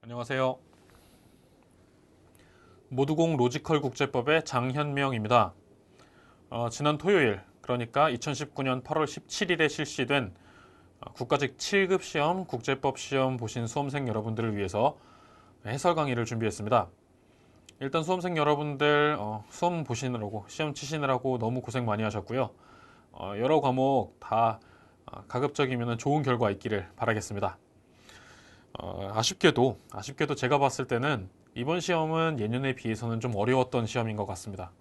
안녕하세요. 모두공 로지컬 국제법의 장현명입니다. 지난 토요일, 그러니까 2019년 8월 17일에 실시된 국가직 7급 시험 국제법 시험 보신 수험생 여러분들을 위해서 해설 강의를 준비했습니다. 일단 수험생 여러분들 수험 보시느라고 시험 치시느라고 너무 고생 많이 하셨고요. 여러 과목 다 가급적이면 좋은 결과 있기를 바라겠습니다. 아쉽게도 제가 봤을 때는 이번 시험은 예년에 비해서는 좀 어려웠던 시험인 것 같습니다.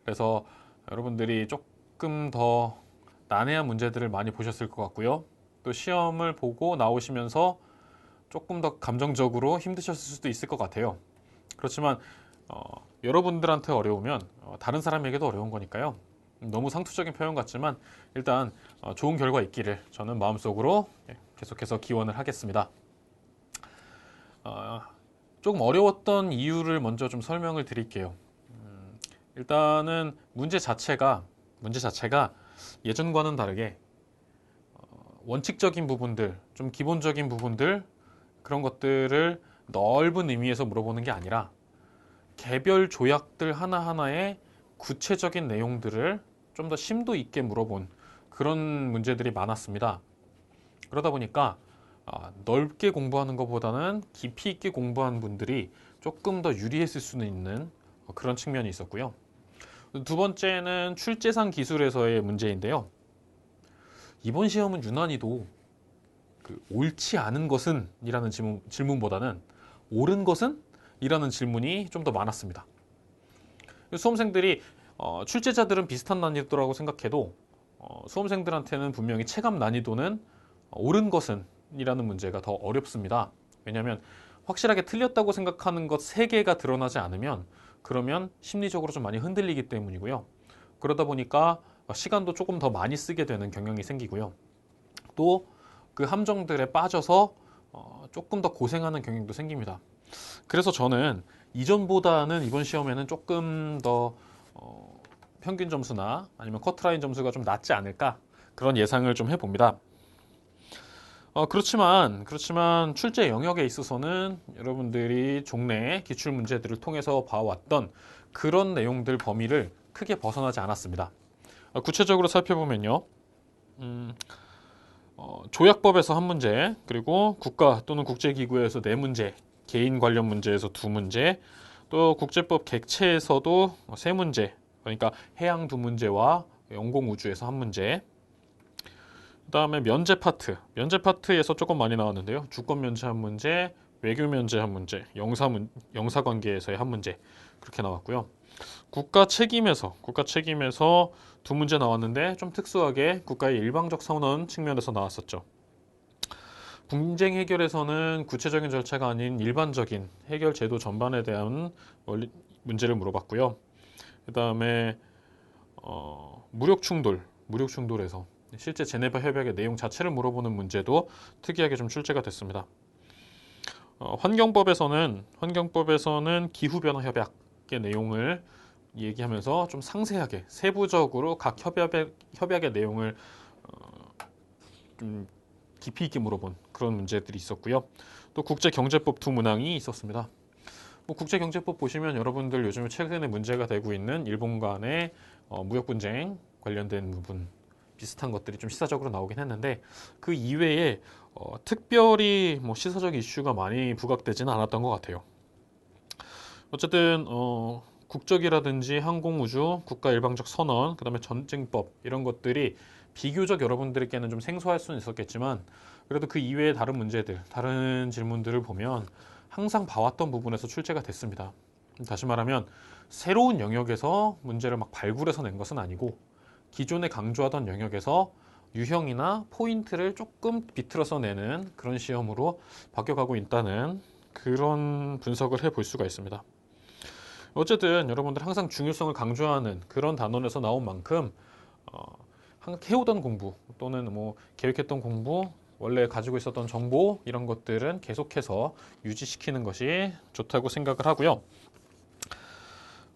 그래서 여러분들이 조금 더 난해한 문제들을 많이 보셨을 것 같고요. 또 시험을 보고 나오시면서 조금 더 감정적으로 힘드셨을 수도 있을 것 같아요. 그렇지만 여러분들한테 어려우면 다른 사람에게도 어려운 거니까요. 너무 상투적인 표현 같지만 일단 좋은 결과 있기를 저는 마음속으로 계속해서 기원을 하겠습니다. 조금 어려웠던 이유를 먼저 좀 설명을 드릴게요. 일단은 문제 자체가 예전과는 다르게 원칙적인 부분들, 좀 기본적인 부분들 그런 것들을 넓은 의미에서 물어보는 게 아니라 개별 조약들 하나하나의 구체적인 내용들을 좀 더 심도 있게 물어본 그런 문제들이 많았습니다. 그러다 보니까 넓게 공부하는 것보다는 깊이 있게 공부한 분들이 조금 더 유리했을 수는 있는 그런 측면이 있었고요. 두 번째는 출제상 기술에서의 문제인데요. 이번 시험은 유난히도 옳지 않은 것은? 이라는 질문보다는 옳은 것은? 이라는 질문이 좀 더 많았습니다. 수험생들이 출제자들은 비슷한 난이도라고 생각해도 수험생들한테는 분명히 체감 난이도는 옳은 것은? 이라는 문제가 더 어렵습니다. 왜냐하면 확실하게 틀렸다고 생각하는 것 3개가 드러나지 않으면 그러면 심리적으로 좀 많이 흔들리기 때문이고요. 그러다 보니까 시간도 조금 더 많이 쓰게 되는 경향이 생기고요. 또 그 함정들에 빠져서 조금 더 고생하는 경향도 생깁니다. 그래서 저는 이전보다는 이번 시험에는 조금 더 평균 점수나 아니면 커트라인 점수가 좀 낮지 않을까 그런 예상을 좀 해봅니다. 그렇지만 출제 영역에 있어서는 여러분들이 종래 기출 문제들을 통해서 봐왔던 그런 내용들 범위를 크게 벗어나지 않았습니다. 구체적으로 살펴보면요. 조약법에서 한 문제, 그리고 국가 또는 국제기구에서 4문제, 개인 관련 문제에서 2문제, 또 국제법 객체에서도 3문제, 그러니까 해양 2문제와 영공우주에서 1문제, 그 다음에 면제 파트에서 조금 많이 나왔는데요. 주권 면제 1문제, 외교 면제 1문제, 영사관계에서의 1문제 그렇게 나왔고요. 국가 책임에서 2문제 나왔는데 좀 특수하게 국가의 일방적 선언 측면에서 나왔었죠. 분쟁 해결에서는 구체적인 절차가 아닌 일반적인 해결 제도 전반에 대한 문제를 물어봤고요. 그 다음에 무력 충돌에서 실제 제네바 협약의 내용 자체를 물어보는 문제도 특이하게 좀 출제가 됐습니다. 환경법에서는 기후변화 협약의 내용을 얘기하면서 좀 상세하게 세부적으로 각 협약의 내용을 좀 깊이 있게 물어본 그런 문제들이 있었고요. 또 국제경제법 2문항이 있었습니다. 국제경제법 보시면 여러분들 요즘에 최근에 문제가 되고 있는 일본 간의 무역 분쟁 관련된 부분 비슷한 것들이 좀 시사적으로 나오긴 했는데 그 이외에 특별히 시사적 이슈가 많이 부각되지는 않았던 것 같아요. 어쨌든 국적이라든지 항공우주, 국가 일방적 선언, 그 다음에 전쟁법 이런 것들이 비교적 여러분들께는 좀 생소할 수는 있었겠지만 그래도 그 이외의 다른 문제들, 다른 질문들을 보면 항상 봐왔던 부분에서 출제가 됐습니다. 다시 말하면 새로운 영역에서 문제를 막 발굴해서 낸 것은 아니고 기존에 강조하던 영역에서 유형이나 포인트를 조금 비틀어서 내는 그런 시험으로 바뀌어가고 있다는 그런 분석을 해볼 수가 있습니다. 어쨌든 여러분들 항상 중요성을 강조하는 그런 단원에서 나온 만큼 해오던 공부 또는 계획했던 공부 원래 가지고 있었던 정보 이런 것들은 계속해서 유지시키는 것이 좋다고 생각을 하고요.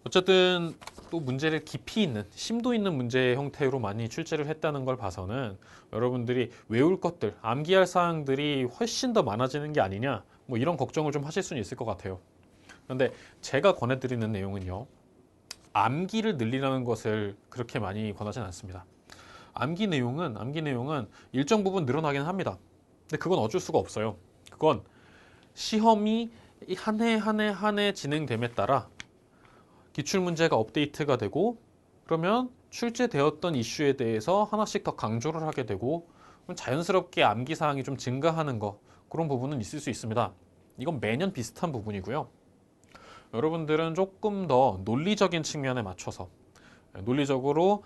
어쨌든 또 문제를 깊이 있는 심도 있는 문제 형태로 많이 출제를 했다는 걸 봐서는 여러분들이 외울 것들 암기할 사항들이 훨씬 더 많아지는 게 아니냐 뭐 이런 걱정을 좀 하실 수는 있을 것 같아요. 그런데 제가 권해드리는 내용은요, 암기를 늘리라는 것을 그렇게 많이 권하진 않습니다. 암기 내용은 일정 부분 늘어나긴 합니다. 근데 그건 어쩔 수가 없어요. 그건 시험이 한 해 한 해 진행됨에 따라 기출문제가 업데이트가 되고, 그러면 출제되었던 이슈에 대해서 하나씩 더 강조를 하게 되고, 자연스럽게 암기 사항이 좀 증가하는 거, 그런 부분은 있을 수 있습니다. 이건 매년 비슷한 부분이고요. 여러분들은 조금 더 논리적인 측면에 맞춰서, 논리적으로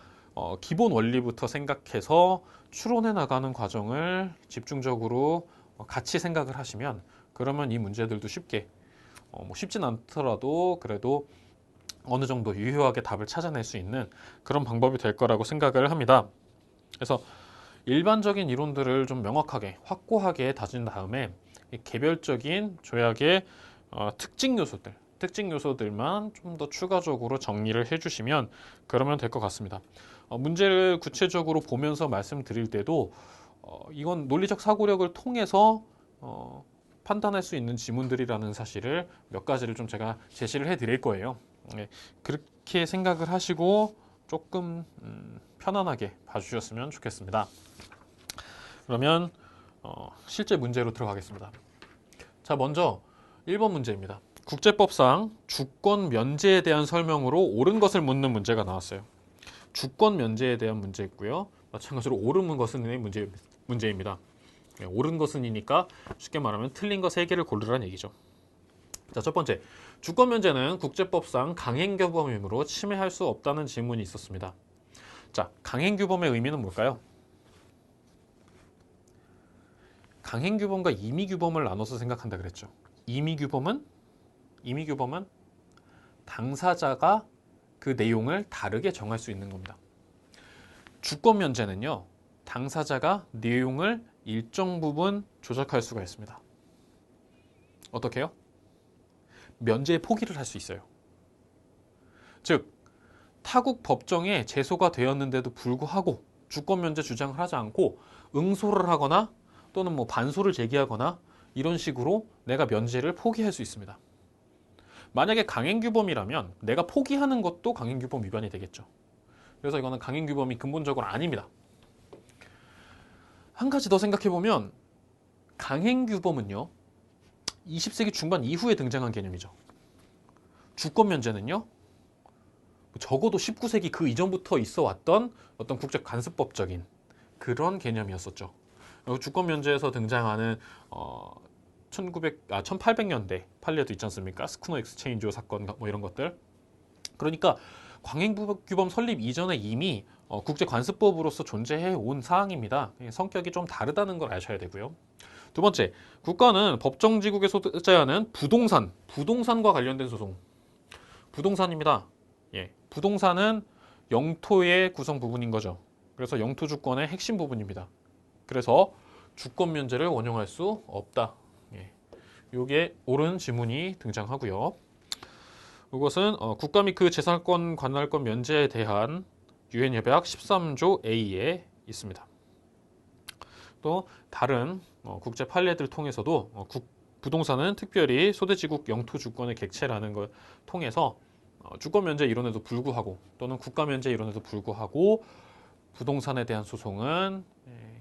기본 원리부터 생각해서 추론해 나가는 과정을 집중적으로 같이 생각을 하시면, 그러면 이 문제들도 쉽게, 뭐 쉽진 않더라도 그래도 어느 정도 유효하게 답을 찾아낼 수 있는 그런 방법이 될 거라고 생각을 합니다. 그래서 일반적인 이론들을 좀 명확하게 확고하게 다진 다음에 개별적인 조약의 특징 요소들만 좀 더 추가적으로 정리를 해주시면 그러면 될 것 같습니다. 문제를 구체적으로 보면서 말씀드릴 때도 이건 논리적 사고력을 통해서 판단할 수 있는 지문들이라는 사실을 몇 가지를 좀 제가 제시를 해드릴 거예요. 네, 그렇게 생각을 하시고 조금 편안하게 봐주셨으면 좋겠습니다. 그러면 실제 문제로 들어가겠습니다. 자, 먼저 1번 문제입니다. 국제법상 주권 면제에 대한 설명으로 옳은 것을 묻는 문제가 나왔어요. 주권 면제에 대한 문제였고요. 마찬가지로 옳은 것은 문제입니다. 네, 옳은 것은이니까 쉽게 말하면 틀린 거 3개를 고르라는 얘기죠. 자, 첫 번째, 주권 면제는 국제법상 강행규범이므로 침해할 수 없다는 질문이 있었습니다. 자, 강행규범의 의미는 뭘까요? 강행규범과 임의규범을 나눠서 생각한다 그랬죠. 임의규범은 당사자가 그 내용을 다르게 정할 수 있는 겁니다. 주권 면제는요, 당사자가 내용을 일정 부분 조작할 수가 있습니다. 어떻게 해요? 면제의 포기를 할 수 있어요. 즉, 타국 법정에 제소가 되었는데도 불구하고 주권 면제 주장을 하지 않고 응소를 하거나 또는 뭐 반소를 제기하거나 이런 식으로 내가 면제를 포기할 수 있습니다. 만약에 강행규범이라면 내가 포기하는 것도 강행규범 위반이 되겠죠. 그래서 이거는 강행규범이 근본적으로 아닙니다. 한 가지 더 생각해보면 강행규범은요, 20세기 중반 이후에 등장한 개념이죠. 주권 면제는요, 적어도 19세기 그 이전부터 있어 왔던 어떤 국제 관습법적인 그런 개념이었었죠. 주권 면제에서 등장하는 1800년대 판례도 있지 않습니까? 스쿠너 엑스체인지호 사건 뭐 이런 것들. 그러니까 강행규범 설립 이전에 이미 국제관습법으로서 존재해 온 사항입니다. 성격이 좀 다르다는 걸 아셔야 되고요. 두 번째, 국가는 법정지국에 소재하는 부동산과 관련된 소송. 부동산입니다. 예, 부동산은 영토의 구성 부분인 거죠. 그래서 영토 주권의 핵심 부분입니다. 그래서 주권 면제를 원용할 수 없다. 예, 이게 옳은 지문이 등장하고요. 이것은 국가 및 그 재산권 관할권 면제에 대한 유엔 협약 13조 A에 있습니다. 또 다른 국제 판례들 통해서도 부동산은 특별히 소대지국 영토 주권의 객체라는 걸 통해서 주권 면제 이론에도 불구하고 또는 국가 면제 이론에도 불구하고 부동산에 대한 소송은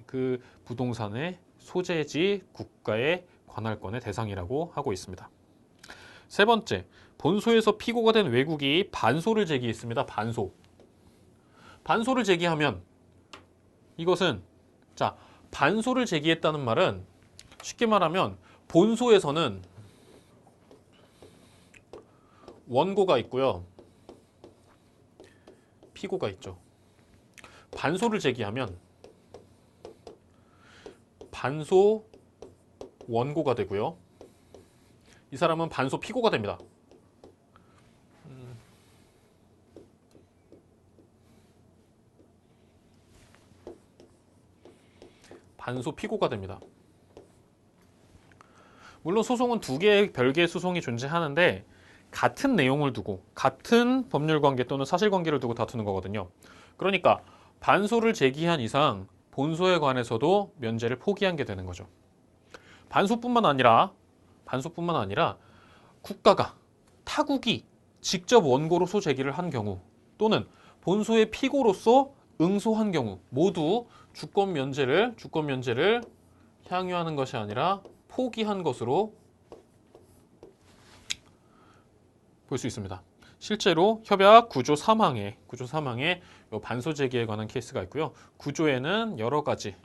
그 부동산의 소재지 국가의 관할권의 대상이라고 하고 있습니다. 세 번째, 본소에서 피고가 된 외국이 반소를 제기했습니다. 반소를 제기하면 이것은 반소를 제기했다는 말은 쉽게 말하면 본소에서는 원고가 있고요. 피고가 있죠. 반소를 제기하면 반소 원고가 되고요. 이 사람은 반소 피고가 됩니다. 반소 피고가 됩니다. 물론 소송은 두 개의 별개의 소송이 존재하는데 같은 내용을 두고 같은 법률 관계 또는 사실관계를 두고 다투는 거거든요. 그러니까 반소를 제기한 이상 본소에 관해서도 면제를 포기한 게 되는 거죠. 반소뿐만 아니라 반소뿐만 아니라 국가가 타국이 직접 원고로서 제기를 한 경우 또는 본소의 피고로서 응소한 경우 모두 주권 면제를 향유하는 것이 아니라 포기한 것으로 볼 수 있습니다. 실제로 협약 9조 3항에 요 반소 제기에 관한 케이스가 있고요. 9조에는 여러 가지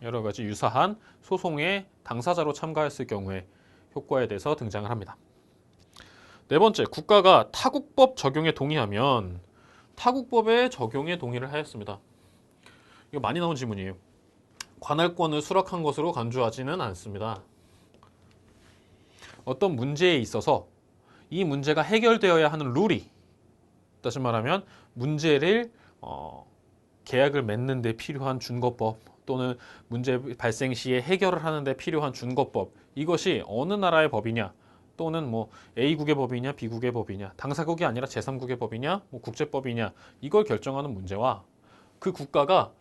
유사한 소송의 당사자로 참가했을 경우에 효과에 대해서 등장을 합니다. 네 번째, 국가가 타국법 적용에 동의하면 타국법의 적용에 동의를 하였습니다. 이거 많이 나온 질문이에요. 관할권을 수락한 것으로 간주하지는 않습니다. 어떤 문제에 있어서 이 문제가 해결되어야 하는 룰이, 다시 말하면 문제를 계약을 맺는 데 필요한 준거법 또는 문제 발생 시에 해결을 하는 데 필요한 준거법, 이것이 어느 나라의 법이냐 또는 뭐 A국의 법이냐 B국의 법이냐, 당사국이 아니라 제3국의 법이냐 뭐 국제법이냐, 이걸 결정하는 문제와 그 국가가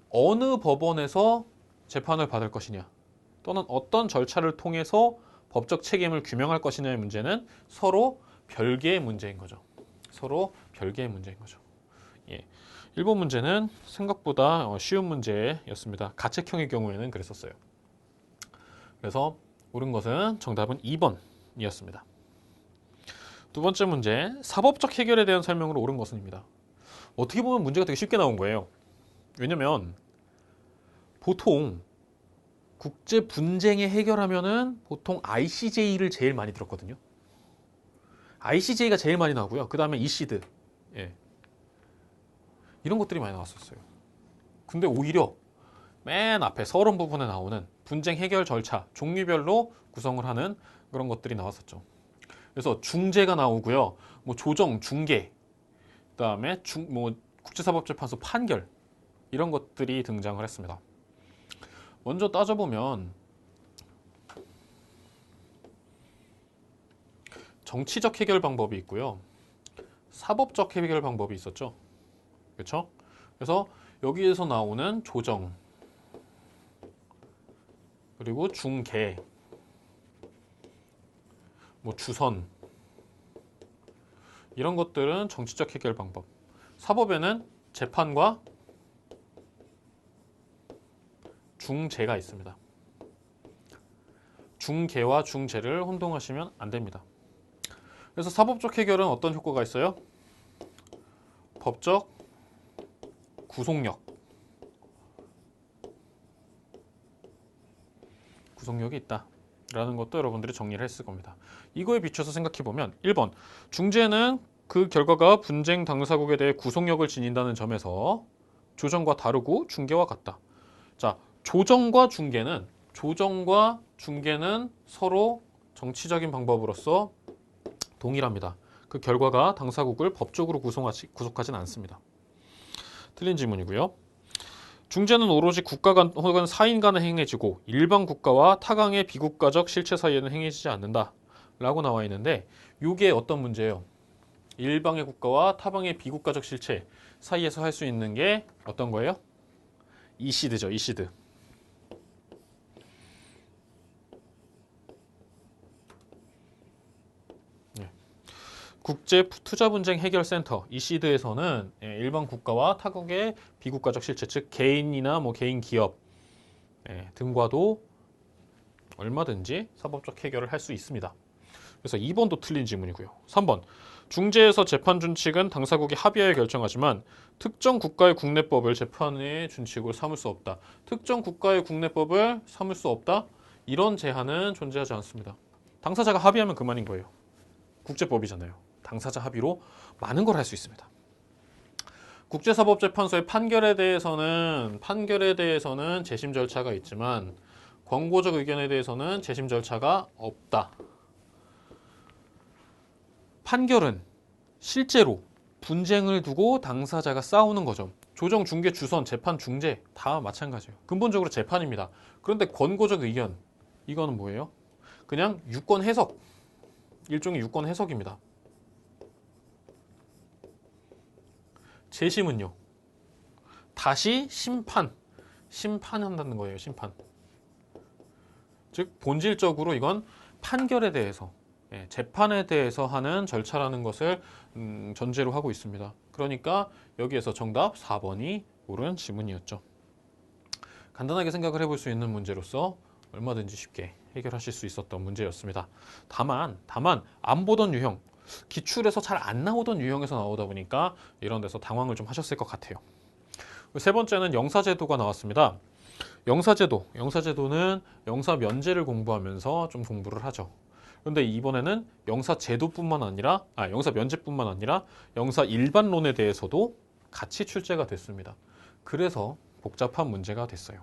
어느 법원에서 재판을 받을 것이냐 또는 어떤 절차를 통해서 법적 책임을 규명할 것이냐의 문제는 서로 별개의 문제인 거죠. 예. 일본 문제는 생각보다 쉬운 문제였습니다. 가책형의 경우에는 그랬었어요. 그래서 옳은 것은 정답은 2번이었습니다. 두 번째 문제, 사법적 해결에 대한 설명으로 옳은 것은입니다. 어떻게 보면 문제가 되게 쉽게 나온 거예요. 왜냐면 보통 국제 분쟁에 해결하면은 보통 ICJ를 제일 많이 들었거든요. ICJ가 제일 많이 나오고요. 그 다음에 이시드, 이런 것들이 많이 나왔었어요. 근데 오히려 맨 앞에 서론 부분에 나오는 분쟁 해결 절차, 종류별로 구성을 하는 그런 것들이 나왔었죠. 그래서 중재가 나오고요. 뭐 조정, 중개, 그다음에 국제사법재판소 판결, 이런 것들이 등장을 했습니다. 먼저 따져보면 정치적 해결 방법이 있고요. 사법적 해결 방법이 있었죠. 그렇죠? 그래서 여기에서 나오는 조정, 그리고 중개, 뭐 주선, 이런 것들은 정치적 해결 방법. 사법에는 재판과 중재가 있습니다. 중개와 중재를 혼동하시면 안 됩니다. 그래서 사법적 해결은 어떤 효과가 있어요? 법적 구속력이 있다 라는 것도 여러분들이 정리를 했을 겁니다. 이거에 비춰서 생각해보면 1번, 중재는 그 결과가 분쟁 당사국에 대해 구속력을 지닌다는 점에서 조정과 다르고 중개와 같다. 자, 조정과 중개는 서로 정치적인 방법으로서 동일합니다. 그 결과가 당사국을 법적으로 구속하진 않습니다. 틀린 질문이고요. 중재는 오로지 국가 간 혹은 사인 간에 행해지고 일반 국가와 타강의 비국가적 실체 사이에는 행해지지 않는다 라고 나와 있는데, 이게 어떤 문제예요? 일방의 국가와 타방의 비국가적 실체 사이에서 할 수 있는 게 어떤 거예요? 이시드죠. 이시드. 국제투자분쟁 해결센터 이시드에서는 일반 국가와 타국의 비국가적 실체, 즉 개인이나 뭐 개인 기업 등과도 얼마든지 사법적 해결을 할 수 있습니다. 그래서 2번도 틀린 질문이고요. 3번, 중재에서 재판 준칙은 당사국이 합의하여 결정하지만 특정 국가의 국내법을 재판의 준칙으로 삼을 수 없다. 특정 국가의 국내법을 삼을 수 없다? 이런 제한은 존재하지 않습니다. 당사자가 합의하면 그만인 거예요. 국제법이잖아요. 당사자 합의로 많은 걸 할 수 있습니다. 국제사법재판소의 판결에 대해서는 재심 절차가 있지만 권고적 의견에 대해서는 재심 절차가 없다. 판결은 실제로 분쟁을 두고 당사자가 싸우는 거죠. 조정, 중개, 주선, 재판, 중재 다 마찬가지예요. 근본적으로 재판입니다. 그런데 권고적 의견, 이거는 뭐예요? 그냥 유권 해석, 일종의 유권 해석입니다. 재심은요, 다시 심판한다는 거예요. 심판. 즉 본질적으로 이건 판결에 대해서, 재판에 대해서 하는 절차라는 것을 전제로 하고 있습니다. 그러니까 여기에서 정답 4번이 옳은 지문이었죠. 간단하게 생각을 해볼 수 있는 문제로서 얼마든지 쉽게 해결하실 수 있었던 문제였습니다. 다만 안 보던 유형, 기출에서 잘 안 나오던 유형에서 나오다 보니까 이런 데서 당황을 좀 하셨을 것 같아요. 세 번째는 영사제도가 나왔습니다. 영사제도는 영사 면제를 공부하면서 좀 공부를 하죠. 그런데 이번에는 영사 면제뿐만 아니라 영사 일반론에 대해서도 같이 출제가 됐습니다. 그래서 복잡한 문제가 됐어요.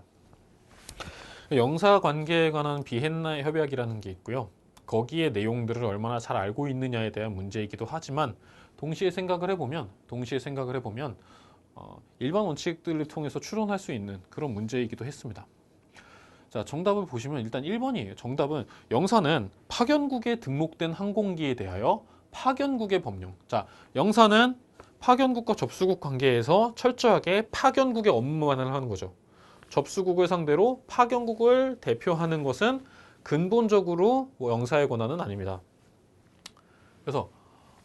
영사 관계에 관한 비엔나 협약이라는 게 있고요. 거기에 내용들을 얼마나 잘 알고 있느냐에 대한 문제이기도 하지만 동시에 생각을 해보면 일반 원칙들을 통해서 추론할 수 있는 그런 문제이기도 했습니다. 자, 정답을 보시면 일단 1번이에요. 정답은 영사는 파견국에 등록된 항공기에 대하여 파견국의 법령. 자, 영사는 파견국과 접수국 관계에서 철저하게 파견국의 업무만을 하는 거죠. 접수국을 상대로 파견국을 대표하는 것은 근본적으로 영사의 권한은 아닙니다. 그래서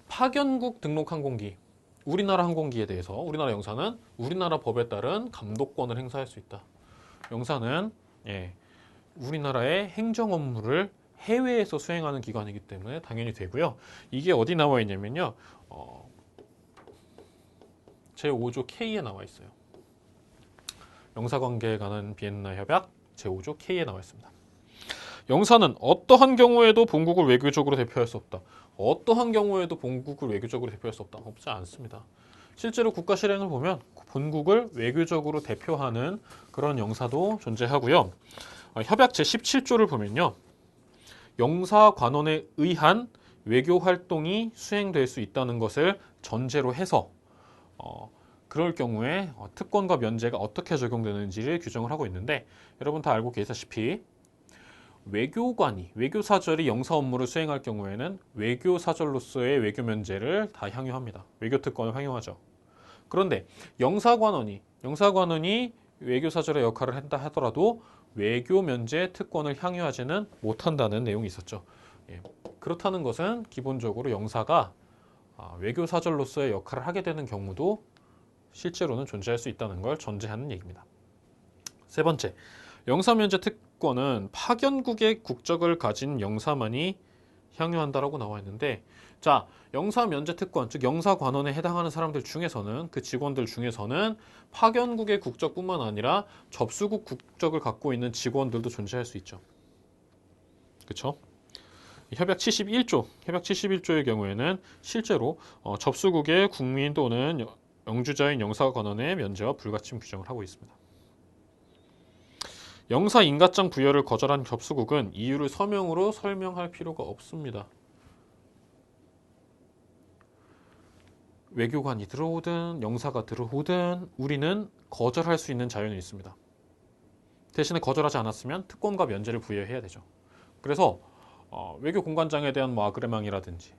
파견국 등록 항공기, 우리나라 항공기에 대해서 우리나라 영사는 우리나라 법에 따른 감독권을 행사할 수 있다. 영사는 우리나라의 행정 업무를 해외에서 수행하는 기관이기 때문에 당연히 되고요. 이게 어디 나와 있냐면요. 제5조 K에 나와 있어요. 영사관계에 관한 비엔나 협약 제5조 K에 나와 있습니다. 영사는 어떠한 경우에도 본국을 외교적으로 대표할 수 없다. 어떠한 경우에도 본국을 외교적으로 대표할 수 없다. 없지 않습니다. 실제로 국가 실행을 보면 본국을 외교적으로 대표하는 그런 영사도 존재하고요. 협약 제17조를 보면요. 영사관원에 의한 외교 활동이 수행될 수 있다는 것을 전제로 해서 그럴 경우에 특권과 면제가 어떻게 적용되는지를 규정을 하고 있는데 여러분 다 알고 계시다시피 외교관이, 외교사절이 영사 업무를 수행할 경우에는 외교사절로서의 외교 면제를 다 향유합니다. 외교특권을 향유하죠. 그런데 영사관원이 외교사절의 역할을 한다 하더라도 외교 면제 특권을 향유하지는 못한다는 내용이 있었죠. 그렇다는 것은 기본적으로 영사가 외교사절로서의 역할을 하게 되는 경우도 실제로는 존재할 수 있다는 걸 전제하는 얘기입니다. 세 번째, 영사면제 특권은 파견국의 국적을 가진 영사만이 향유한다라고 나와 있는데, 자, 영사면제 특권, 즉 영사관원에 해당하는 사람들 중에서는, 그 직원들 중에서는 파견국의 국적뿐만 아니라 접수국 국적을 갖고 있는 직원들도 존재할 수 있죠. 그렇죠? 협약 71조의 경우에는 실제로 접수국의 국민 또는 영주자인 영사관원의 면제와 불가침 규정을 하고 있습니다. 영사 인가장 부여를 거절한 접수국은 이유를 서명으로 설명할 필요가 없습니다. 외교관이 들어오든 영사가 들어오든 우리는 거절할 수 있는 자유는 있습니다. 대신에 거절하지 않았으면 특권과 면제를 부여해야 되죠. 그래서 외교공관장에 대한 아그레망이라든지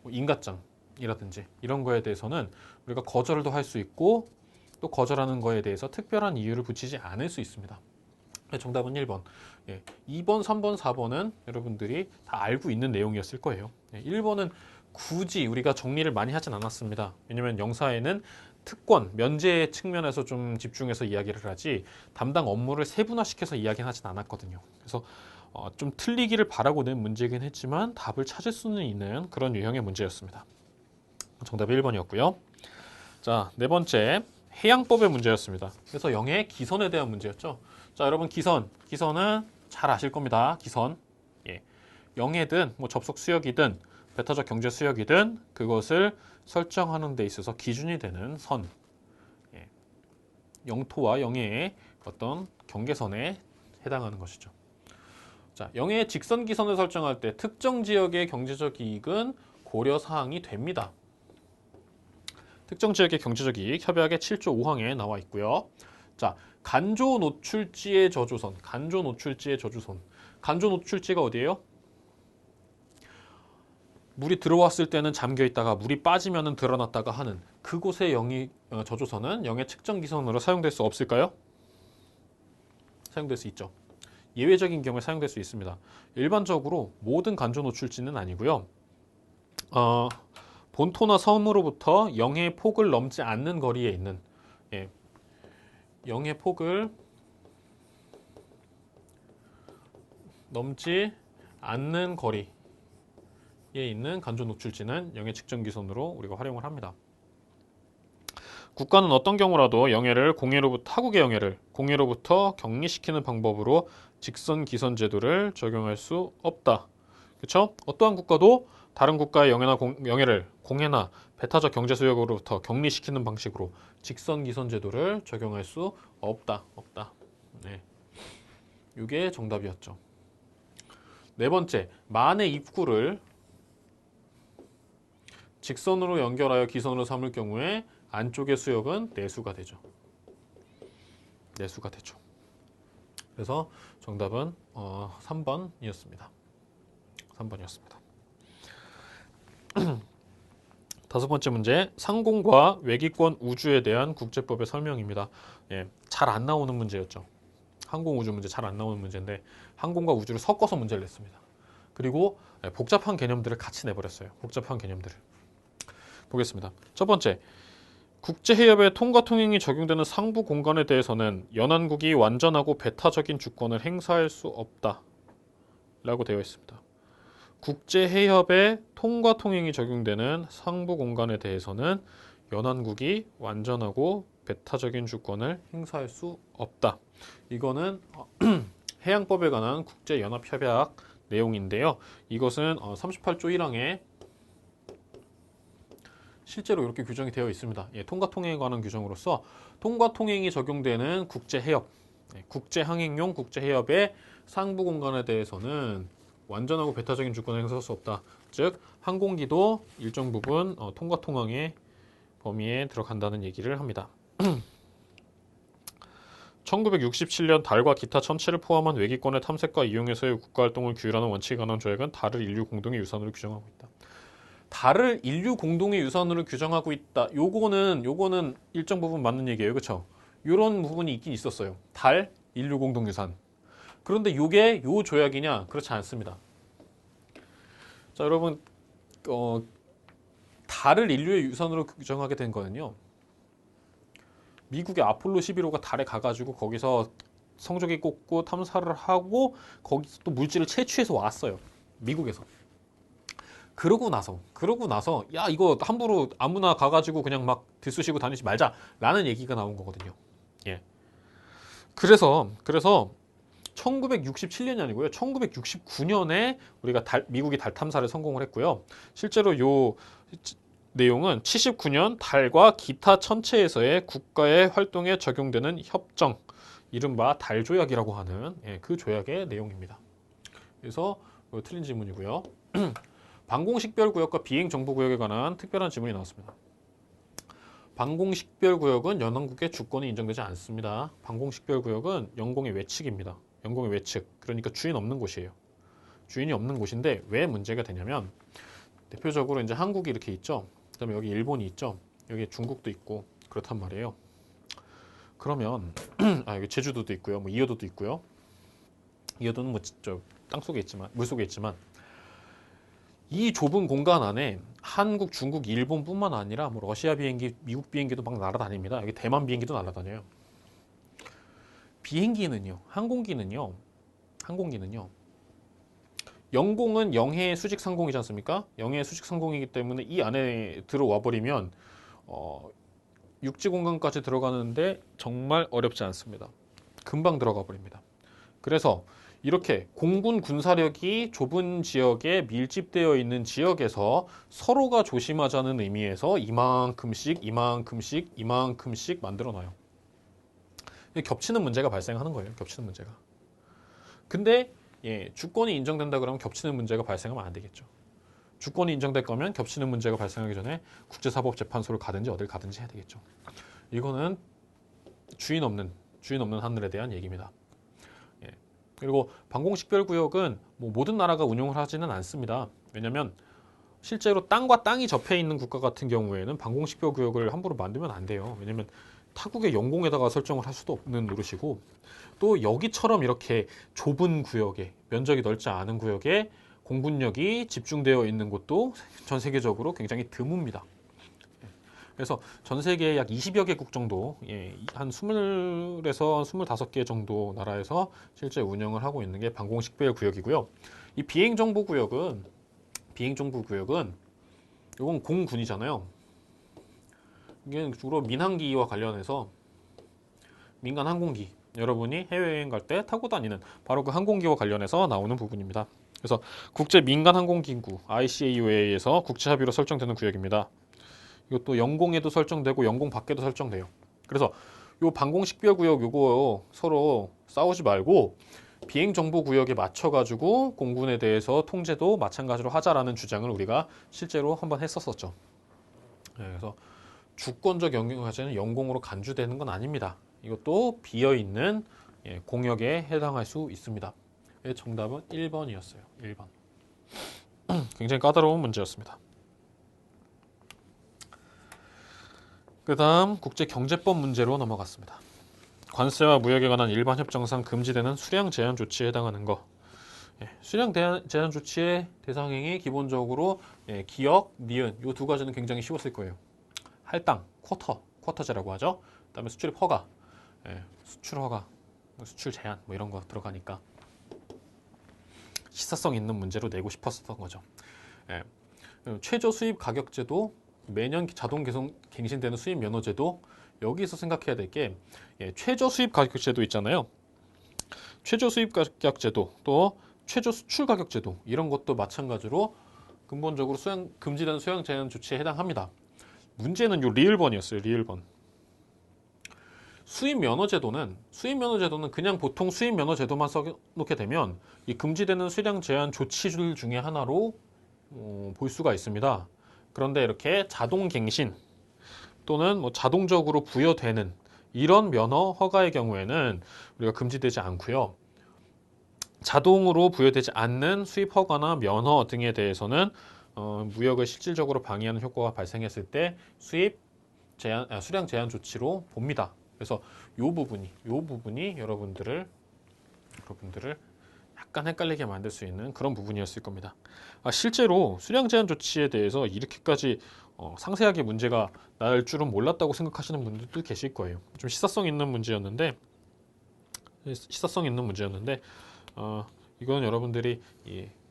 인가장이라든지 이런 거에 대해서는 우리가 거절도 할 수 있고 또 거절하는 거에 대해서 특별한 이유를 붙이지 않을 수 있습니다. 정답은 1번. 2번, 3번, 4번은 여러분들이 다 알고 있는 내용이었을 거예요. 1번은 굳이 우리가 정리를 많이 하진 않았습니다. 왜냐하면 영사에는 특권, 면제 측면에서 좀 집중해서 이야기를 하지 담당 업무를 세분화시켜서 이야기는 하진 않았거든요. 그래서 좀 틀리기를 바라고 낸 문제이긴 했지만 답을 찾을 수는 있는 그런 유형의 문제였습니다. 정답이 1번이었고요. 자, 네 번째, 해양법의 문제였습니다. 그래서 영해 기선에 대한 문제였죠. 자, 여러분 기선은 잘 아실 겁니다. 기선. 영해든 접속 수역이든 배타적 경제 수역이든 그것을 설정하는 데 있어서 기준이 되는 선. 영토와 영해의 어떤 경계선에 해당하는 것이죠. 자, 영해의 직선 기선을 설정할 때 특정 지역의 경제적 이익은 고려 사항이 됩니다. 특정 지역의 경제적 이익 협약의 7조 5항에 나와 있고요. 자, 간조 노출지의 저조선. 간조 노출지가 어디예요? 물이 들어왔을 때는 잠겨 있다가 물이 빠지면은 드러났다가 하는 그곳의 저조선은 영해 측정 기선으로 사용될 수 없을까요? 사용될 수 있죠. 예외적인 경우에 사용될 수 있습니다. 일반적으로 모든 간접 노출지는 아니고요. 본토나 섬으로부터 영해의 폭을 넘지 않는 거리에 있는, 예, 영해 폭을 넘지 않는 거리에 있는 간접 노출지는 영해 측정 기선으로 우리가 활용을 합니다. 국가는 어떤 경우라도 영해를 공해로부터 타국의 영해를 공해로부터 격리시키는 방법으로 직선 기선 제도를 적용할 수 없다. 그렇죠? 어떠한 국가도 다른 국가의 영해를 공해나 배타적 경제 수역으로부터 격리시키는 방식으로 직선 기선 제도를 적용할 수 없다. 네. 이게 정답이었죠. 네 번째, 만의 입구를 직선으로 연결하여 기선으로 삼을 경우에 안쪽의 수역은 내수가 되죠. 내수가 되죠. 그래서 정답은 3번이었습니다. 3번이었습니다. 다섯 번째 문제, 상공과 외기권 우주에 대한 국제법의 설명입니다. 예, 잘 안 나오는 문제였죠. 항공 우주 문제 잘 안 나오는 문제인데 항공과 우주를 섞어서 문제를 냈습니다. 그리고 복잡한 개념들을 같이 내버렸어요. 복잡한 개념들을. 보겠습니다. 첫 번째, 국제해협의 통과 통행이 적용되는 상부 공간에 대해서는 연안국이 완전하고 배타적인 주권을 행사할 수 없다 라고 되어 있습니다. 국제해협의 통과 통행이 적용되는 상부 공간에 대해서는 연안국이 완전하고 배타적인 주권을 행사할 수 없다. 이거는 해양법에 관한 국제연합협약 내용인데요. 이것은 38조 1항에 실제로 이렇게 규정이 되어 있습니다. 예, 통과 통행에 관한 규정으로서 통과 통행이 적용되는 국제해협, 국제항행용 국제해협의 상부 공간에 대해서는 완전하고 배타적인 주권을 행사할 수 없다. 즉 항공기도 일정 부분 통과 통항의 범위에 들어간다는 얘기를 합니다. 1967년 달과 기타 천체를 포함한 외기권의 탐색과 이용에서의 국가활동을 규율하는 원칙에 관한 조약은 달을 인류 공동의 유산으로 규정하고 있다. 달을 인류 공동의 유산으로 규정하고 있다. 요거는 일정 부분 맞는 얘기예요. 그렇죠? 요런 부분이 있긴 있었어요. 달 인류 공동 유산. 그런데 요게 요 조약이냐? 그렇지 않습니다. 자, 여러분 달을 인류의 유산으로 규정하게 된 거는요. 미국의 아폴로 11호가 달에 가가지고 거기서 성조기 꽂고 탐사를 하고 거기서 또 물질을 채취해서 왔어요. 미국에서. 그러고 나서 야 이거 함부로 아무나 가가지고 그냥 막 들쑤시고 다니지 말자라는 얘기가 나온 거거든요. 예. 그래서 1967년이 아니고요. 1969년에 우리가 미국이 달 탐사를 성공을 했고요. 실제로 요 내용은 79년 달과 기타 천체에서의 국가의 활동에 적용되는 협정, 이른바 달조약이라고 하는 그 조약의 내용입니다. 그래서 틀린 지문이고요. 방공식별구역과 비행정보구역에 관한 특별한 지문이 나왔습니다. 방공식별구역은 연안국의 주권이 인정되지 않습니다. 방공식별구역은 영공의 외측입니다. 영공의 외측, 그러니까 주인 없는 곳이에요. 주인이 없는 곳인데 왜 문제가 되냐면 대표적으로 이제 한국이 이렇게 있죠. 그다음에 여기 일본이 있죠. 여기 중국도 있고 그렇단 말이에요. 그러면 여기 제주도도 있고요. 뭐 이어도도 있고요. 이어도는 뭐 땅속에 있지만 물속에 있지만 이 좁은 공간 안에 한국, 중국, 일본뿐만 아니라 뭐 러시아 비행기, 미국 비행기도 막 날아다닙니다. 여기 대만 비행기도 날아다녀요. 비행기는요, 항공기는요. 영공은 영해 수직 상공이지 않습니까? 영해 수직 상공이기 때문에 이 안에 들어와 버리면 육지 공간까지 들어가는데 정말 어렵지 않습니다. 금방 들어가 버립니다. 그래서 이렇게 공군 군사력이 좁은 지역에 밀집되어 있는 지역에서 서로가 조심하자는 의미에서 이만큼씩 만들어 놔요. 겹치는 문제가 발생하는 거예요. 겹치는 문제가. 근데 주권이 인정된다 그러면 겹치는 문제가 발생하면 안 되겠죠. 주권이 인정될 거면 겹치는 문제가 발생하기 전에 국제사법재판소를 가든지 어딜 가든지 해야 되겠죠. 이거는 주인 없는 하늘에 대한 얘기입니다. 그리고 방공식별구역은 뭐 모든 나라가 운용을 하지는 않습니다. 왜냐하면 실제로 땅과 땅이 접해 있는 국가 같은 경우에는 방공식별구역을 함부로 만들면 안 돼요. 왜냐하면 타국의 영공에다가 설정을 할 수도 없는 노릇이고, 또 여기처럼 이렇게 좁은 구역에, 면적이 넓지 않은 구역에 공군력이 집중되어 있는 곳도 전 세계적으로 굉장히 드뭅니다. 그래서 전 세계 약 20여 개국 정도, 한 20에서 25개 정도 나라에서 실제 운영을 하고 있는 게 방공식별 구역이고요. 이 비행정보구역은 이건 공군이잖아요. 이게 주로 민항기와 관련해서 민간 항공기, 여러분이 해외여행 갈 때 타고 다니는 바로 그 항공기와 관련해서 나오는 부분입니다. 그래서 국제 민간 항공기구 ICAO에서 국제 합의로 설정되는 구역입니다. 이것도 영공에도 설정되고 영공 밖에도 설정돼요. 그래서 요 방공식별 구역 요거 서로 싸우지 말고 비행 정보 구역에 맞춰 가지고 공군에 대해서 통제도 마찬가지로 하자라는 주장을 우리가 실제로 한번 했었었죠. 그래서 주권적 영역까지는 영공으로 간주되는 건 아닙니다. 이것도 비어있는 공역에 해당할 수 있습니다. 정답은 1번이었어요. 1번. 굉장히 까다로운 문제였습니다. 그 다음 국제경제법 문제로 넘어갔습니다. 관세와 무역에 관한 일반 협정상 금지되는 수량 제한 조치에 해당하는 거. 수량 제한 조치의 대상행위 기본적으로 기역, 니은 이 두 가지는 굉장히 쉬웠을 거예요. 할당, 쿼터제라고 하죠. 그 다음에 수출입 허가, 수출 허가, 수출 제한 뭐 이런 거 들어가니까 시사성 있는 문제로 내고 싶었던 거죠. 최저 수입 가격제도, 매년 자동 갱신되는 수입 면허제도, 여기서 생각해야 될 게 최저 수입 가격제도 있잖아요. 최저 수입 가격제도 또 최저 수출 가격제도 이런 것도 마찬가지로 근본적으로 금지되는 수량 제한 조치에 해당합니다. 문제는 요 리을번이었어요. 리을번. 수입 면허제도는 그냥 보통 수입 면허제도만 써놓게 되면 이 금지되는 수량 제한 조치들 중에 하나로 볼 수가 있습니다. 그런데 이렇게 자동 갱신 또는 뭐 자동적으로 부여되는 이런 면허 허가의 경우에는 우리가 금지되지 않고요. 자동으로 부여되지 않는 수입 허가나 면허 등에 대해서는 무역을 실질적으로 방해하는 효과가 발생했을 때 수량 제한 조치로 봅니다. 그래서 이 부분이 여러분들을 약간 헷갈리게 만들 수 있는 그런 부분이었을 겁니다. 실제로 수량 제한 조치에 대해서 이렇게까지 상세하게 문제가 날 줄은 몰랐다고 생각하시는 분들도 계실 거예요. 좀 시사성 있는 문제였는데 이건 여러분들이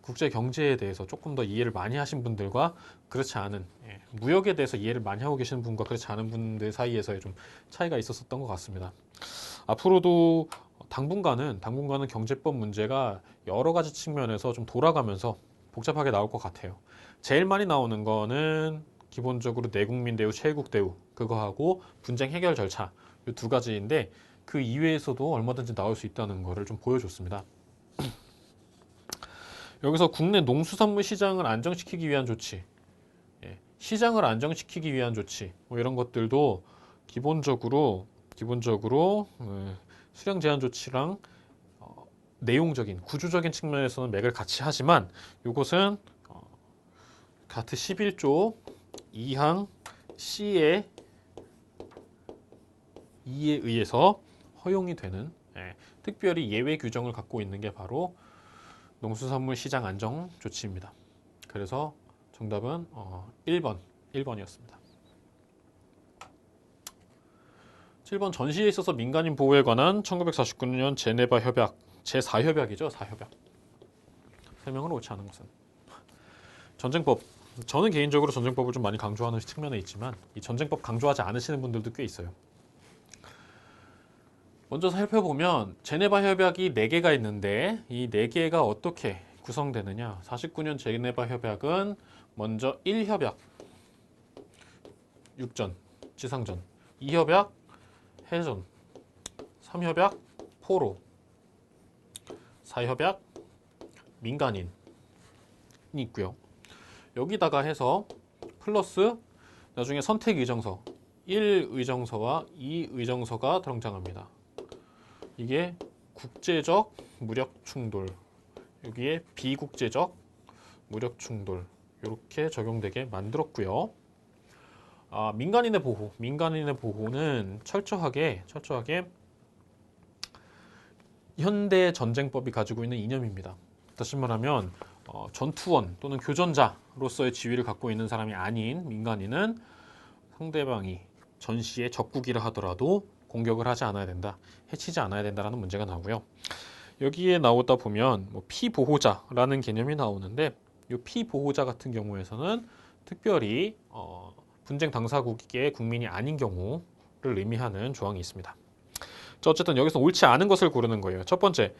국제 경제에 대해서 조금 더 이해를 많이 하신 분들과 그렇지 않은 무역에 대해서 이해를 많이 하고 계시는 분과 그렇지 않은 분들 사이에서의 좀 차이가 있었던 것 같습니다. 앞으로도 당분간은 경제법 문제가 여러 가지 측면에서 좀 돌아가면서 복잡하게 나올 것 같아요. 제일 많이 나오는 거는 기본적으로 내국민 대우, 최국 대우 그거하고 분쟁 해결 절차 이 두 가지인데 그 이외에서도 얼마든지 나올 수 있다는 거를 좀 보여줬습니다. 여기서 국내 농수산물 시장을 안정시키기 위한 조치, 시장을 안정시키기 위한 조치 뭐 이런 것들도 기본적으로 수량 제한 조치랑 내용적인 구조적인 측면에서는 맥을 같이 하지만 이것은 가트 11조 2항 C의 2에 의해서 허용이 되는 특별히 예외 규정을 갖고 있는 게 바로 농수산물 시장 안정 조치입니다. 그래서 정답은 1번이었습니다. 7번 전시에 있어서 민간인 보호에 관한 1949년 제네바 협약 제4협약이죠. 4협약. 설명은 옳지 않은 것은 전쟁법. 저는 개인적으로 전쟁법을 좀 많이 강조하는 측면에 있지만 이 전쟁법 강조하지 않으시는 분들도 꽤 있어요. 먼저 살펴보면 제네바 협약이 4개가 있는데 이 4개가 어떻게 구성되느냐. 49년 제네바 협약은 먼저 1협약, 육전, 지상전, 2협약, 해전, 3협약, 포로, 4협약, 민간인이 있고요. 여기다가 해서 플러스 나중에 선택의정서 1의정서와 2의정서가 등장합니다. 이게 국제적 무력 충돌, 여기에 비국제적 무력 충돌 이렇게 적용되게 만들었고요. 민간인의 보호는 철저하게 현대 전쟁법이 가지고 있는 이념입니다. 다시 말하면 전투원 또는 교전자로서의 지위를 갖고 있는 사람이 아닌 민간인은 상대방이 전시의 적국이라 하더라도 공격을 하지 않아야 된다, 해치지 않아야 된다라는 문제가 나오고요. 여기에 나오다 보면 피보호자라는 개념이 나오는데 이 피보호자 같은 경우에서는 특별히 분쟁 당사국의 국민이 아닌 경우를 의미하는 조항이 있습니다. 자, 어쨌든 여기서 옳지 않은 것을 고르는 거예요. 첫 번째,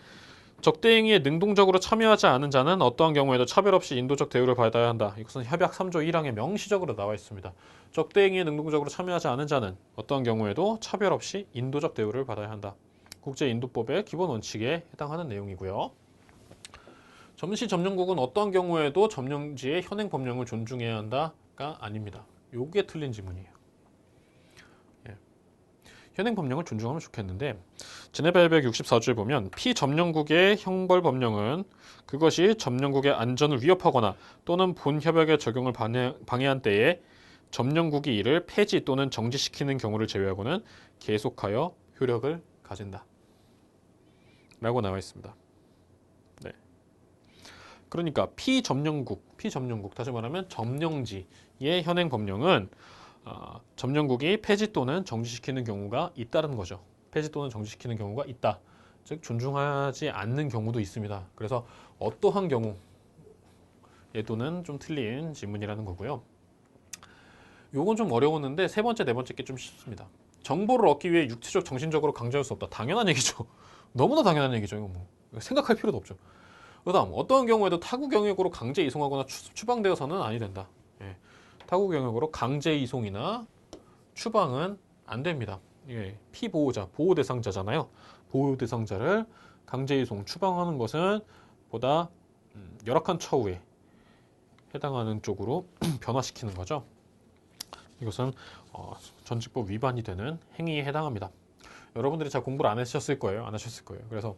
적대 행위에 능동적으로 참여하지 않은 자는 어떠한 경우에도 차별 없이 인도적 대우를 받아야 한다. 이것은 협약 3조 1항에 명시적으로 나와 있습니다. 적대 행위에 능동적으로 참여하지 않은 자는 어떠한 경우에도 차별 없이 인도적 대우를 받아야 한다. 국제인도법의 기본 원칙에 해당하는 내용이고요. 점시 점령국은 어떠한 경우에도 점령지의 현행 법령을 존중해야 한다가 아닙니다. 요게 틀린 지문이에요. 현행 법령을 존중하면 좋겠는데 제네바 협약 64조에 보면 피점령국의 형벌 법령은 그것이 점령국의 안전을 위협하거나 또는 본 협약의 적용을 방해한 때에 점령국이 이를 폐지 또는 정지시키는 경우를 제외하고는 계속하여 효력을 가진다 라고 나와 있습니다. 네. 그러니까 피점령국 다시 말하면 점령지의 현행 법령은 점령국이 폐지 또는 정지시키는 경우가 있다는 거죠. 폐지 또는 정지시키는 경우가 있다. 즉 존중하지 않는 경우도 있습니다. 그래서 어떠한 경우에도는 좀 틀린 지문이라는 거고요. 요건 좀 어려웠는데 세 번째, 네 번째 게 좀 쉽습니다. 정보를 얻기 위해 육체적, 정신적으로 강제할 수 없다. 당연한 얘기죠. 너무나 당연한 얘기죠. 이거 뭐 생각할 필요도 없죠. 그다음 어떠한 경우에도 타국 영역으로 강제 이송하거나 추방되어서는 아니 된다. 예. 타국 영역으로 강제 이송이나 추방은 안 됩니다. 예. 피보호자, 보호 대상자잖아요. 보호 대상자를 강제 이송, 추방하는 것은 보다 열악한 처우에 해당하는 쪽으로 변화시키는 거죠. 이것은 전직법 위반이 되는 행위에 해당합니다. 여러분들이 잘 공부를 안 하셨을 거예요. 그래서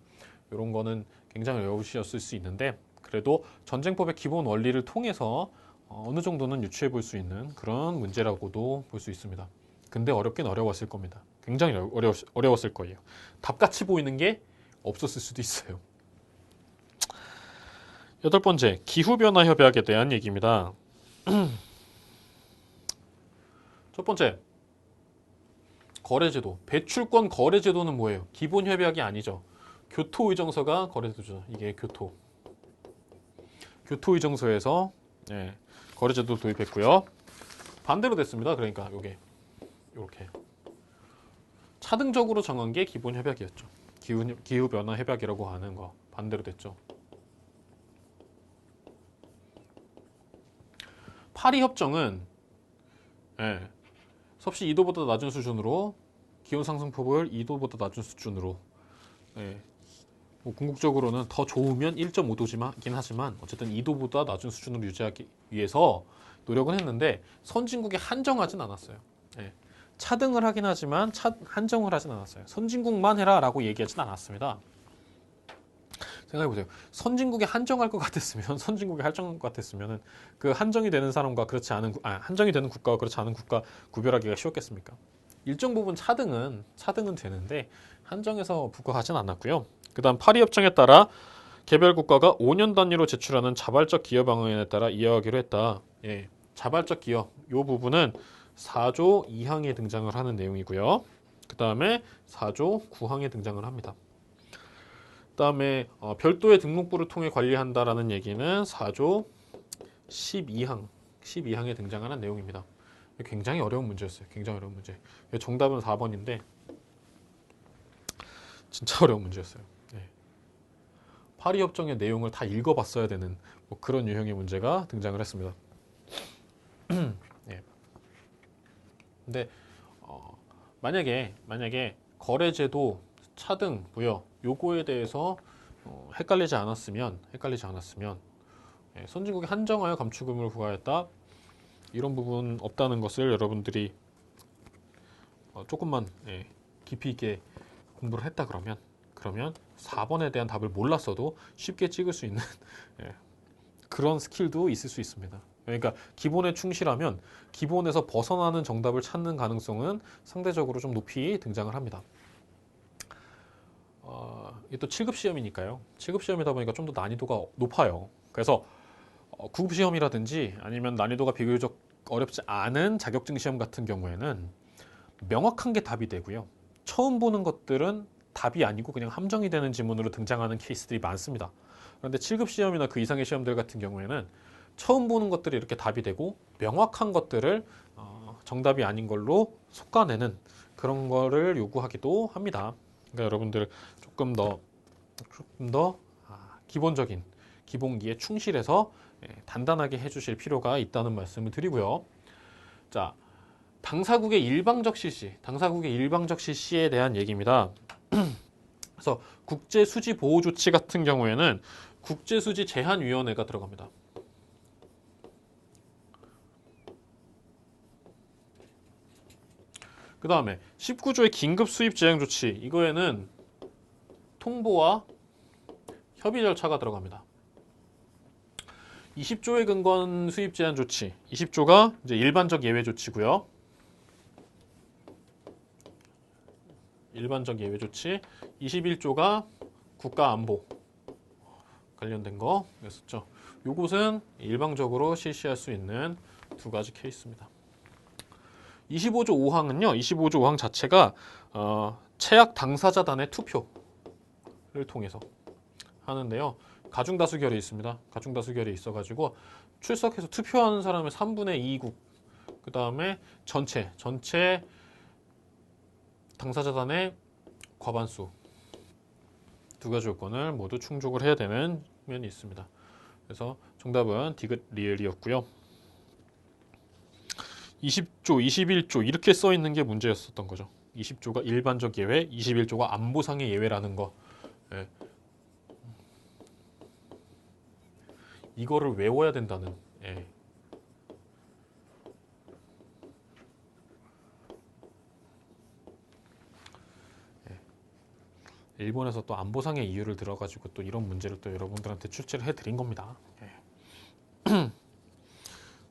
이런 거는 굉장히 어려우셨을 수 있는데 그래도 전쟁법의 기본 원리를 통해서 어느 정도는 유추해 볼 수 있는 그런 문제라고도 볼 수 있습니다. 근데 어렵긴 어려웠을 겁니다. 굉장히 어려웠을 거예요. 답같이 보이는 게 없었을 수도 있어요. 여덟 번째, 기후변화 협약에 대한 얘기입니다. 첫 번째, 거래제도. 배출권 거래제도는 뭐예요? 기본 협약이 아니죠. 교토의정서가 거래제도죠. 이게 교토의정서에서 거래제도 도입했고요. 반대로 됐습니다. 그러니까 요게 이렇게 차등적으로 정한 게 기본 협약이었죠. 기후변화 협약이라고 하는 거 반대로 됐죠. 파리 협정은 섭씨 2도보다 낮은 수준으로 기온 상승폭을 2도보다 낮은 수준으로 뭐 궁극적으로는 더 좋으면 1.5도긴 하지만 어쨌든 2도보다 낮은 수준으로 유지하기 위해서 노력은 했는데 선진국에 한정하진 않았어요. 차등을 하긴 하지만 한정을 하진 않았어요. 선진국만 해라 라고 얘기하진 않았습니다. 생각해보세요. 선진국에 한정할 것 같았으면 그 한정이 되는 사람과 한정이 되는 국가와 그렇지 않은 국가 구별하기가 쉬웠겠습니까? 일정 부분 차등은 되는데 한정해서 부과하진 않았고요. 그 다음 파리 협정에 따라 개별 국가가 5년 단위로 제출하는 자발적 기여 방안에 따라 이해하기로 했다. 자발적 기여 이 부분은 4조 2항에 등장을 하는 내용이고요. 그 다음에 4조 9항에 등장을 합니다. 그 다음에 별도의 등록부를 통해 관리한다라는 얘기는 4조 12항에 등장하는 내용입니다. 굉장히 어려운 문제였어요. 굉장히 어려운 문제. 정답은 4번인데 진짜 어려운 문제였어요. 파리 협정의 내용을 다 읽어봤어야 되는 뭐 그런 유형의 문제가 등장을 했습니다. 근데 만약에 거래제도, 차등, 부여 요거에 대해서 헷갈리지 않았으면 선진국에 한정하여 감축 의무를 부과했다 이런 부분 없다는 것을 여러분들이 조금만 깊이 있게 공부를 했다 그러면 4번에 대한 답을 몰랐어도 쉽게 찍을 수 있는 그런 스킬도 있을 수 있습니다. 그러니까 기본에 충실하면 기본에서 벗어나는 정답을 찾는 가능성은 상대적으로 좀 높이 등장을 합니다. 이게 또 7급 시험이니까요. 7급 시험이다 보니까 좀 더 난이도가 높아요. 그래서 9급 시험이라든지 아니면 난이도가 비교적 어렵지 않은 자격증 시험 같은 경우에는 명확한 게 답이 되고요. 처음 보는 것들은 답이 아니고 그냥 함정이 되는 지문으로 등장하는 케이스들이 많습니다. 그런데 7급 시험이나 그 이상의 시험들 같은 경우에는 처음 보는 것들이 이렇게 답이 되고 명확한 것들을 정답이 아닌 걸로 속아내는 그런 거를 요구하기도 합니다. 그러니까 여러분들 조금 더 기본적인 기본기에 충실해서 단단하게 해주실 필요가 있다는 말씀을 드리고요. 자, 당사국의 일방적 실시, 당사국의 일방적 실시에 대한 얘기입니다. 그래서 국제수지보호조치 같은 경우에는 국제수지제한위원회가 들어갑니다. 그 다음에 19조의 긴급수입제한조치, 이거에는 통보와 협의 절차가 들어갑니다. 20조의 근건 수입 제한 조치, 20조가 이제 일반적 예외 조치고요. 일반적 예외 조치, 21조가 국가 안보 관련된 거였었죠. 요것은 일방적으로 실시할 수 있는 두 가지 케이스입니다. 25조 5항은요. 25조 5항 자체가 채약 당사자단의 투표를 통해서 하는데요. 가중다수결이 있습니다. 가중다수결이 있어가지고 출석해서 투표하는 사람의 3분의 2국, 그 다음에 전체 당사자단의 과반수 두 가지 요건을 모두 충족을 해야 되는 면이 있습니다. 그래서 정답은 디귿 리을이었고요. 20조, 21조 이렇게 써 있는 게 문제였었던 거죠. 20조가 일반적 예외, 21조가 안보상의 예외라는 거. 예. 이거를 외워야 된다는. 예. 일본에서 또 안보상의 이유를 들어가지고 또 이런 문제를 또 여러분들한테 출제를 해드린 겁니다. 예.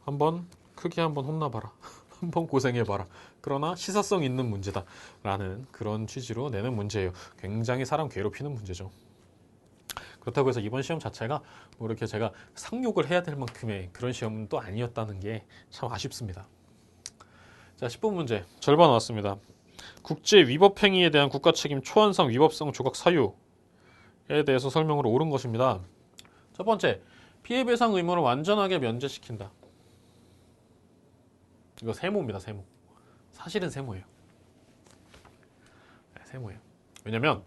한번 크게 한번 혼나봐라. 한번 고생해봐라. 그러나 시사성 있는 문제다라는 그런 취지로 내는 문제예요. 굉장히 사람 괴롭히는 문제죠. 그렇다고 해서 이번 시험 자체가 뭐 이렇게 제가 상욕을 해야 될 만큼의 그런 시험은 또 아니었다는 게 참 아쉽습니다. 자, 10번 문제 절반 나왔습니다. 국제 위법 행위에 대한 국가 책임 초안상 위법성 조각 사유에 대해서 설명으로 옳은 것입니다. 첫 번째, 피해 배상 의무를 완전하게 면제시킨다. 이거 세모입니다. 세모. 사실은 세모예요. 네, 세모예요. 왜냐면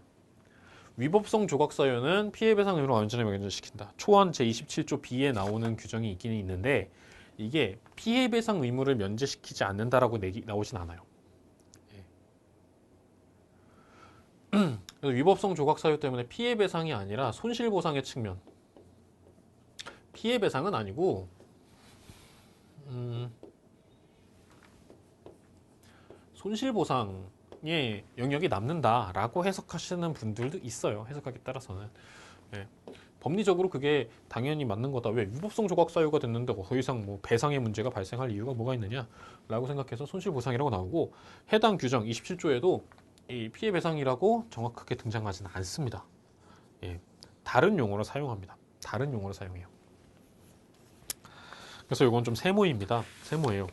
위법성 조각 사유는 피해 배상 의무를 완전히 면제시킨다. 초안 제27조 B에 나오는 규정이 있기는 있는데 이게 피해 배상 의무를 면제시키지 않는다라고 나오진 않아요. 그래서 위법성 조각 사유 때문에 피해 배상이 아니라 손실 보상의 측면. 피해 배상은 아니고 손실 보상의 영역이 남는다라고 해석하시는 분들도 있어요. 해석하기 따라서는. 네. 법리적으로 그게 당연히 맞는 거다. 왜 위법성 조각 사유가 됐는데 더 이상 뭐 배상의 문제가 발생할 이유가 뭐가 있느냐라고 생각해서 손실 보상이라고 나오고 해당 규정 27조에도 이 피해 배상이라고 정확하게 등장하지는 않습니다. 예, 다른 용어로 사용합니다. 다른 용어로 사용해요. 그래서 이건 좀 세모입니다. 세모예요.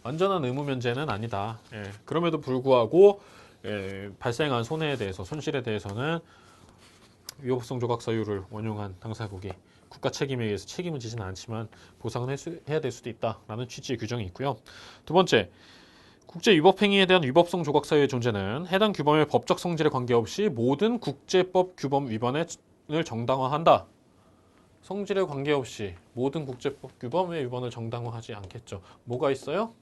완전한 의무 면제는 아니다. 예, 그럼에도 불구하고 발생한 손해에 대해서 손실에 대해서는 위법성 조각 사유를 원용한 당사국이 국가 책임에 의해서 책임을 지지는 않지만 보상은 해야 될 수도 있다라는 취지의 규정이 있고요. 두 번째, 국제 위법 행위에 대한 위법성 조각 사유의 존재는 해당 규범의 법적 성질에 관계없이 모든 국제법 규범 위반을 정당화한다. 성질에 관계없이 모든 국제법 규범의 위반을 정당화하지 않겠죠. 뭐가 있어요?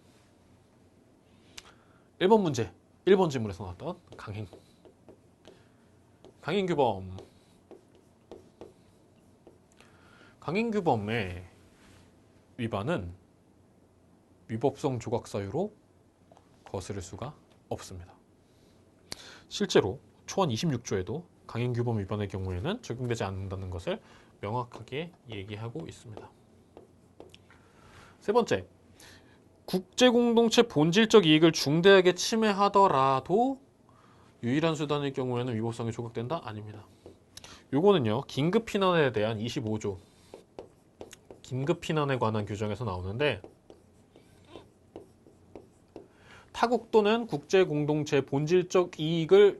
1번 문제, 1번 지문에서 나왔던 강행. 강행 규범. 강행 규범의 위반은 위법성 조각 사유로 거스를 수가 없습니다. 실제로 초안 26조에도 강행 규범 위반의 경우에는 적용되지 않는다는 것을 명확하게 얘기하고 있습니다. 세 번째, 국제공동체 본질적 이익을 중대하게 침해하더라도 유일한 수단일 경우에는 위법성이 조각된다? 아닙니다. 요거는요, 긴급피난에 대한 25조 긴급피난에 관한 규정에서 나오는데, 타국 또는 국제공동체 본질적 이익을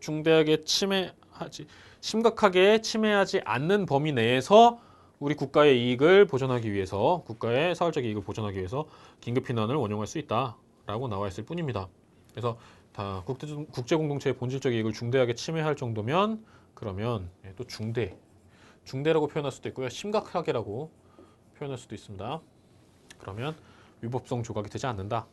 심각하게 침해하지 않는 범위 내에서 우리 국가의 이익을 보존하기 위해서, 국가의 사회적 이익을 보존하기 위해서 긴급피난을 원용할 수 있다라고 나와 있을 뿐입니다. 그래서 다 국제공동체의 본질적 이익을 중대하게 침해할 정도면, 그러면 또 중대라고 표현할 수도 있고요, 심각하게라고 표현할 수도 있습니다. 그러면 위법성 조각이 되지 않는다.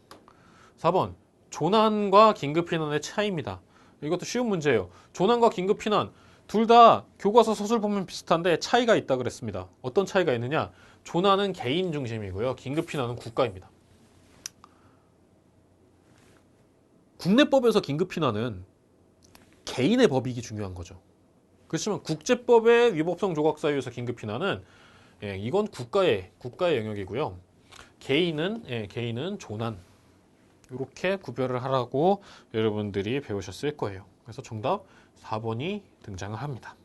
4번, 조난과 긴급피난의 차이입니다. 이것도 쉬운 문제예요. 조난과 긴급피난 둘 다 교과서 서술 보면 비슷한데 차이가 있다 그랬습니다. 어떤 차이가 있느냐? 조난은 개인 중심이고요, 긴급피난은 국가입니다. 국내법에서 긴급피난은 개인의 법익이 중요한 거죠. 그렇지만 국제법의 위법성 조각 사유에서 긴급피난은 이건 국가의 영역이고요. 개인은 조난. 이렇게 구별을 하라고 여러분들이 배우셨을 거예요. 그래서 정답 4번이 등장을 합니다.